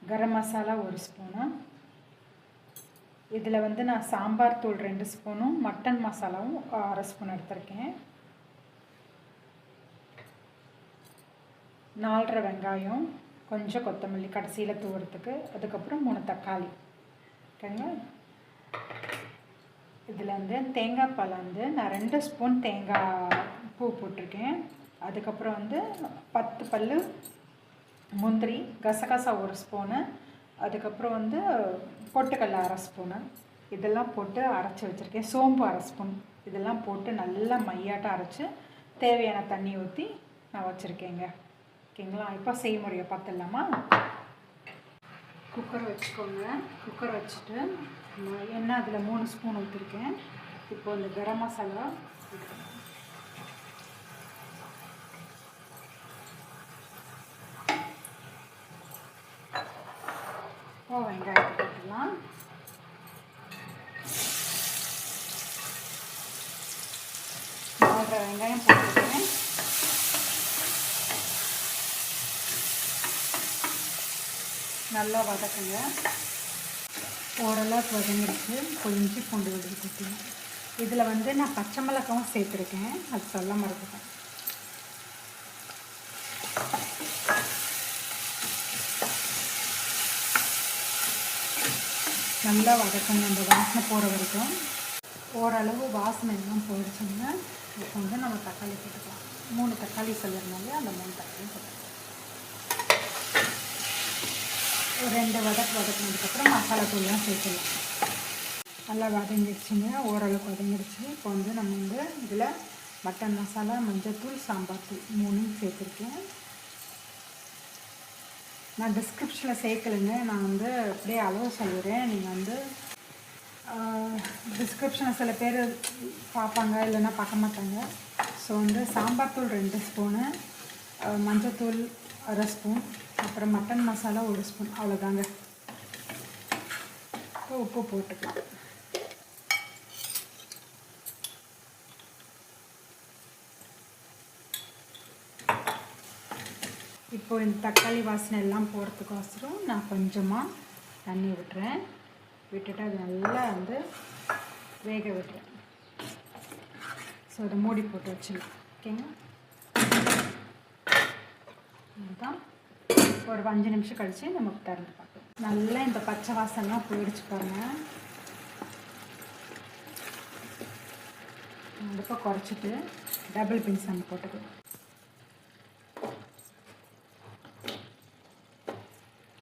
Garam masala 1 spoon. இதில் வந்து நான் சாம்பார் தூள் 2 ஸ்பூனும் மட்டன் மசாலாவும் 1/2 ஸ்பூன் எடுத்திருக்கேன். 4 வெங்காயம், கொஞ்சம் கொத்தமல்லி கடைசியில் தூவுறதுக்கு, அதுக்கப்புறம் 3 தக்காளி. ஓகேங்களா. இதில் வந்து தேங்காய் பால் வந்து நான் 2 ஸ்பூன் தேங்காய் பூ போட்டிருக்கேன். அதுக்கப்புறம் வந்து 10 பல் முந்திரி, கசகசா 1 ஸ்பூனு, அதுக்கப்புறம் வந்து பொட்டுக்கடலை 1/2 ஸ்பூனு, இதெல்லாம் போட்டு அரைச்சி வச்சுருக்கேன். சோம்பு 1/2 ஸ்பூன், இதெல்லாம் போட்டு நல்லா மையாட்டம் அரைச்சி தேவையான தண்ணி ஊற்றி நான் வச்சுருக்கேங்க. ஓகேங்களா. இப்போ செய்முறையை பார்த்துடலாமா. குக்கர் வச்சுக்கோங்க. குக்கர் வச்சுட்டு எண்ணெய் அதில் 3 ஸ்பூன் ஊற்றிருக்கேன். இப்போ இந்த கரம் மசாலா வெங்காயத்தை போட்டுடலாம். வெங்காயம் போட்டுருக்கேன். நல்லா வதக்குங்க. ஓரளவுக்கு வதங்கிடுச்சு. கொஞ்சம் பூண்டு விழுது குட்டிங்க. இதில் வந்து நான் பச்சை மிளகாவும் சேர்த்துருக்கேன், அது சொல்ல மறந்துட்டேன். நல்லா வதக்கணும், அந்த வாசனை போகிற வரைக்கும். ஓரளவு வாசனை எல்லாம் போயிடுச்சுங்க. இப்போ வந்து நம்ம தக்காளி போட்டுக்கலாம். 3 தக்காளி சொல்லியிருந்தாலே அந்த 3 தக்காளி போட்டுக்கலாம். ஒரு 2 வதக்கினதுக்கப்புறம் மசாலா தூள்லாம் சேர்த்துக்கலாம். நல்லா வதங்கிடுச்சுங்க. ஓரளவுக்கு வதங்கிடுச்சு. இப்போ வந்து நம்ம வந்து இதில் மட்டன் மசாலா, மஞ்சள்தூள், சாம்பார் தூள் 3 சேர்த்துருக்கேன். நான் டிஸ்கிரிப்ஷனில் சேர்க்கலைங்க, நான் வந்து அப்படியே அளவு சொல்லிடுறேன். நீங்கள் வந்து டிஸ்கிரிப்ஷனை சில பேர் பார்ப்பாங்க, இல்லைன்னா பார்க்க மாட்டாங்க. ஸோ வந்து சாம்பார் தூள் 2 ஸ்பூனு, மஞ்சள்தூள் 1/2 ஸ்பூன், அப்புறம் மட்டன் மசாலா 1 ஸ்பூன், அவ்வளோதாங்க. உப்பு போட்டுக்கலாம். இப்போ இந்த தக்காளி வாசனை எல்லாம் போகிறதுக்கோசரம் நான் கொஞ்சமாக தண்ணி விட்டுறேன். விட்டுட்டு அது நல்லா வந்து வேக விட்டுறேன். ஸோ அதை மூடி போட்டு வச்சிடலாம். ஓகேங்க. அதுதான் ஒரு 5 நிமிஷம் கழித்து நம்ம திறந்து பார்க்கலாம். நல்லா இந்த பச்சை வாசனைலாம் போயிடுச்சு பாருங்கள். அடுப்பை குறைச்சிட்டு டபுள் பின்ஸ் நம்ம போட்டுக்கலாம்.